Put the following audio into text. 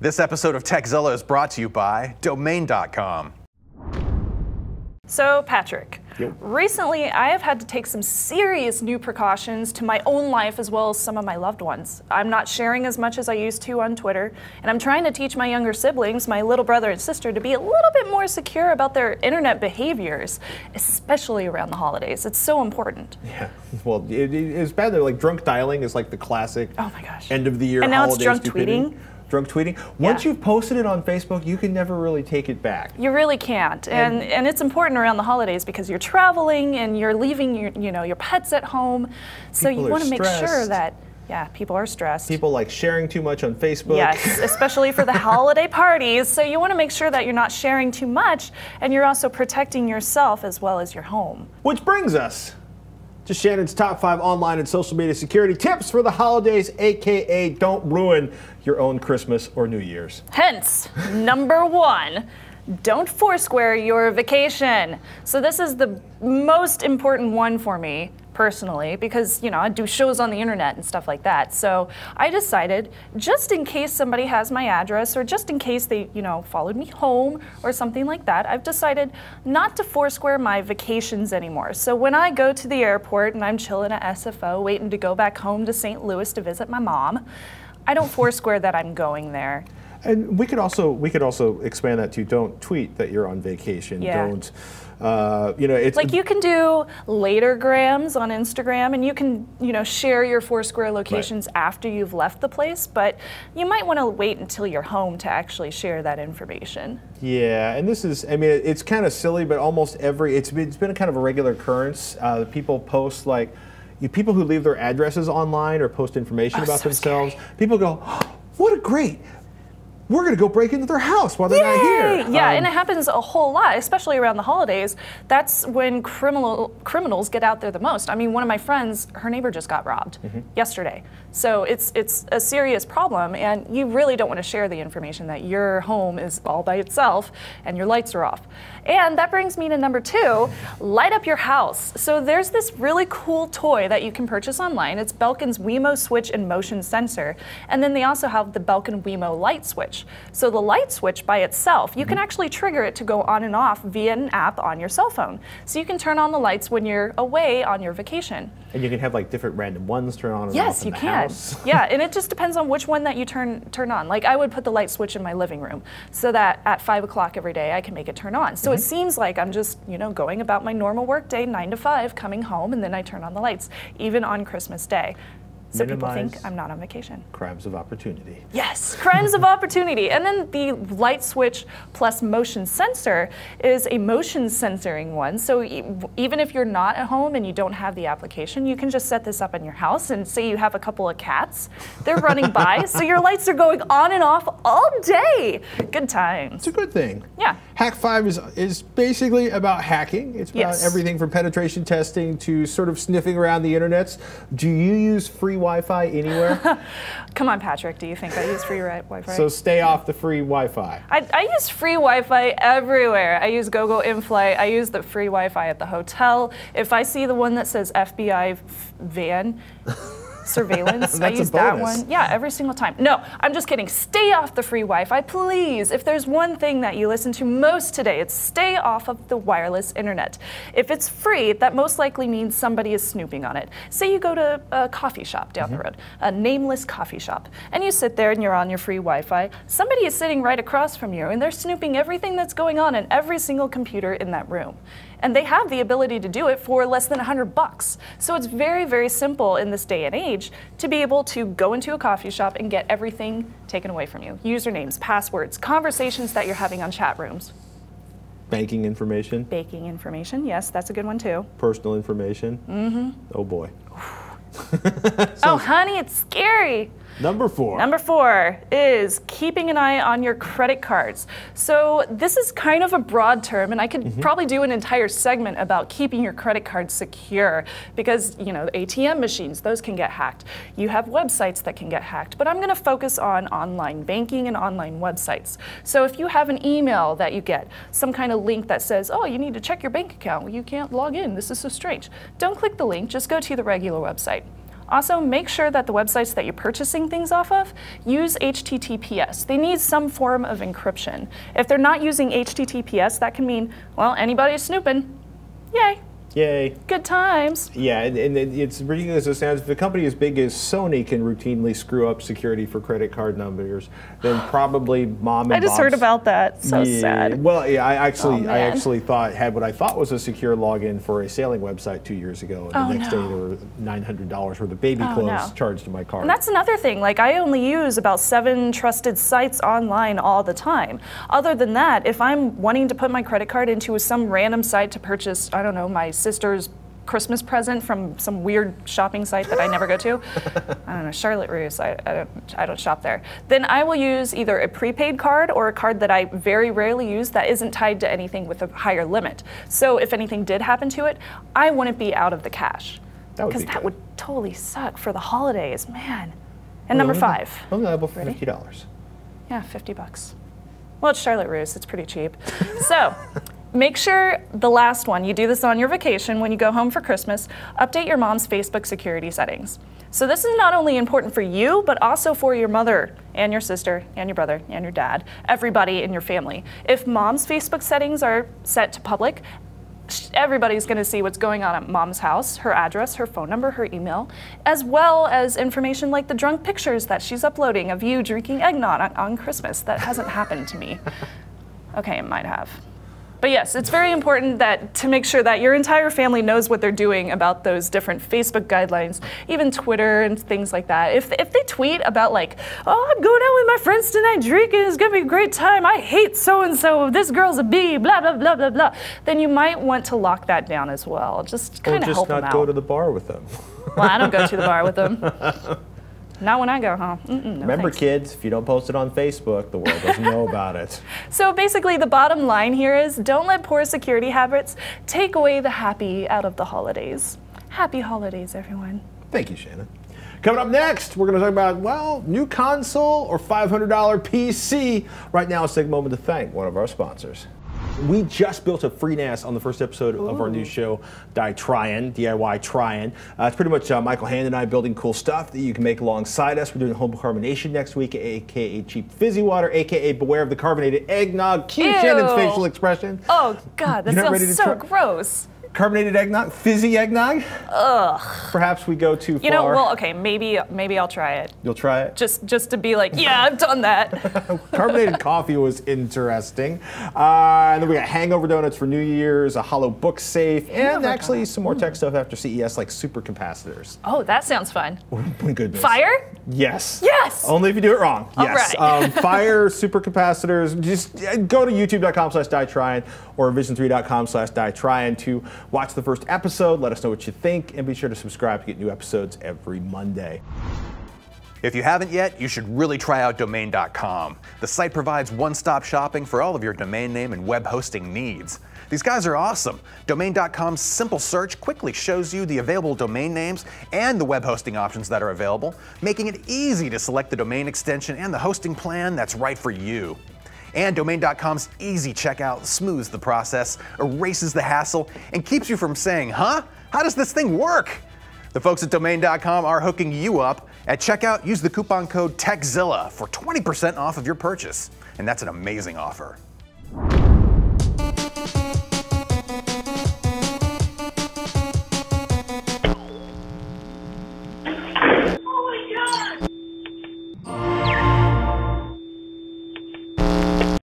This episode of TechZilla is brought to you by Domain.com. So, Patrick, Yep. recently I have had to take some serious new precautions to my own life as well as some of my loved ones. I'm not sharing as much as I used to on Twitter, and I'm trying to teach my younger siblings, my little brother and sister, to be a little bit more secure about their internet behaviors, especially around the holidays. It's so important. Yeah, well, it's bad that like drunk dialing is like the classic Oh my gosh. end of the year And now it's holiday drunk stupidity. tweeting. Drunk tweeting. Once you've posted it on Facebook, you can never really take it back. You really can't, and it's important around the holidays because you're traveling and you're leaving your pets at home, so People you are want to make sure stressed. that people are stressed. People like sharing too much on Facebook. Yes, especially for the holiday parties. So you want to make sure that you're not sharing too much, and you're also protecting yourself as well as your home. Which brings us to Shannon's top 5 online and social media security tips for the holidays, aka don't ruin your own Christmas or New Year's. Hence, number 1, don't Foursquare your vacation. So this is the most important one for me personally because, I do shows on the internet and stuff like that. So I decided, just in case somebody has my address or just in case they, followed me home or something like that, I've decided not to Foursquare my vacations anymore. So when I go to the airport and I'm chilling at SFO waiting to go back home to St. Louis to visit my mom, I don't Foursquare that I'm going there. And we could also expand that to don't tweet that you're on vacation. Yeah. Don't, it's like you can do latergrams on Instagram, and you can, share your Foursquare locations after you've left the place. But you might want to wait until you're home to actually share that information. Yeah, and this is, it's kind of silly, but almost it's been a kind of a regular occurrence. People post like, people who leave their addresses online or post information about themselves. Scary. People go, oh, what a great. We're going to go break into their house while they're not here. Yeah, and it happens a whole lot, especially around the holidays. That's when criminals get out there the most. One of my friends, her neighbor just got robbed yesterday. So it's a serious problem, and you really don't want to share the information that your home is all by itself and your lights are off. And that brings me to number 2, light up your house. So there's this really cool toy that you can purchase online. It's Belkin's Wemo switch and motion sensor. And then they also have the Belkin Wemo light switch. So the light switch by itself, you can actually trigger it to go on and off via an app on your cell phone. So you can turn on the lights when you're away on your vacation. And you can have like different random ones turn on and off in the house. Yeah, and it just depends on which one that you turn on. Like I would put the light switch in my living room so that at 5 o'clock every day I can make it turn on. So it seems like I'm just, going about my normal work day, 9 to 5, coming home, and then I turn on the lights, even on Christmas Day. So people think I'm not on vacation. Crimes of opportunity. Yes, crimes of opportunity. And then the light switch plus motion sensor is a motion sensoring one. So even if you're not at home and you don't have the application, you can just set this up in your house and say you have a couple of cats. They're running by, so your lights are going on and off all day. Good times. It's a good thing. Yeah. Hack 5 is basically about hacking. It's about everything from penetration testing to sort of sniffing around the internets. Do you use free Wi-Fi anywhere? Come on, Patrick. Do you think I use free Wi-Fi? So stay off the free Wi-Fi. I use free Wi-Fi everywhere. I use GoGo in-flight. I use the free Wi-Fi at the hotel. If I see the one that says FBI van surveillance, I use that one. Yeah, every single time. No, I'm just kidding. Stay off the free Wi-Fi, please. If there's one thing that you listen to most today, it's stay off of the wireless internet. If it's free, that most likely means somebody is snooping on it. Say you go to a coffee shop down the road, a nameless coffee shop, and you sit there and you're on your free Wi-Fi. Somebody is sitting right across from you, and they're snooping everything that's going on in every single computer in that room. And they have the ability to do it for less than $100. So it's very, very simple in this day and age to be able to go into a coffee shop and get everything taken away from you. Usernames, passwords, conversations that you're having on chat rooms. Banking information. Banking information, yes, that's a good one too. Personal information. Oh boy. Oh honey, it's scary. Number 4. Number 4 is keeping an eye on your credit cards. So this is kind of a broad term, and I could probably do an entire segment about keeping your credit cards secure because, ATM machines, those can get hacked. You have websites that can get hacked, but I'm going to focus on online banking and online websites. So if you have an email that you get, some kind of link that says, oh, you need to check your bank account, you can't log in, this is so strange. Don't click the link, just go to the regular website. Also, make sure that the websites that you're purchasing things off of use HTTPS. They need some form of encryption. If they're not using HTTPS, that can mean, well, anybody's snooping. Yay. Yay. Good times. Yeah, and it's ridiculous as it sounds. If a company as big as Sony can routinely screw up security for credit card numbers, then probably mom and I just heard about that. So sad. Well, yeah, I actually had what I thought was a secure login for a sailing website 2 years ago, and the next day there were $900 worth of baby clothes charged to my card. And that's another thing. Like, I only use about 7 trusted sites online all the time. Other than that, if I'm wanting to put my credit card into some random site to purchase, I don't know, my sister's Christmas present from some weird shopping site that I never go to, I don't know, Charlotte Russe, I don't shop there, then I will use either a prepaid card or a card that I very rarely use that isn't tied to anything with a higher limit. So if anything did happen to it, I wouldn't be out of the cash. Because that would totally suck for the holidays, man. And number 5. Only liable for $50. Yeah, $50. Well, it's Charlotte Russe, it's pretty cheap. So, make sure the last one, you do this on your vacation when you go home for Christmas, update your mom's Facebook security settings. So this is not only important for you, but also for your mother and your sister and your brother and your dad, everybody in your family. If mom's Facebook settings are set to public, everybody's going to see what's going on at mom's house, her address, her phone number, her email, as well as information like the drunk pictures that she's uploading of you drinking eggnog on Christmas. That hasn't happened to me. Okay, it might have. But yes, it's very important to make sure that your entire family knows what they're doing about those different Facebook guidelines, even Twitter and things like that. If they tweet about like, oh, I'm going out with my friends tonight drinking, it's gonna be a great time, I hate so-and-so, this girl's a bee, blah, blah, blah, blah, blah, then you might want to lock that down as well. Just kind of help them out. Or just not go to the bar with them. Well, I don't go to the bar with them. Not when I go home. No, remember, kids, if you don't post it on Facebook, the world doesn't know about it. So basically, the bottom line here is don't let poor security habits take away the happy out of the holidays. Happy holidays, everyone. Thank you, Shannon. Coming up next, we're going to talk about, well, new console or $500 PC. Right now, let's take a moment to thank one of our sponsors. We just built a free NAS on the first episode of our new show, DIY Tryin'. It's pretty much Michael Hand and I building cool stuff that you can make alongside us. We're doing home carbonation next week, aka cheap fizzy water, aka beware of the carbonated eggnog. Cue Shannon's facial expression. Oh God, that sounds so gross. Carbonated eggnog, fizzy eggnog. Ugh. Perhaps we go too far. You know, well, okay, maybe I'll try it. You'll try it? Just to be like, yeah, I've done that. Carbonated coffee was interesting. And then we got hangover donuts for New Year's, a hollow book safe, and actually some more tech stuff after CES, like supercapacitors. Oh, that sounds fun. Goodness. Fire? Yes. Yes. Only if you do it wrong. Yes. All right. Fire, supercapacitors. Just go to youtube.com/DieTryin' or vision3.com/DieTryin' to watch the first episode. Let us know what you think, and be sure to subscribe to get new episodes every Monday. If you haven't yet, you should really try out Domain.com. The site provides one-stop shopping for all of your domain name and web hosting needs. These guys are awesome. Domain.com's simple search quickly shows you the available domain names and the web hosting options that are available, making it easy to select the domain extension and the hosting plan that's right for you. And Domain.com's easy checkout smooths the process, erases the hassle, and keeps you from saying, huh? How does this thing work? The folks at Domain.com are hooking you up. At checkout, use the coupon code TechZilla for 20% off of your purchase. And that's an amazing offer.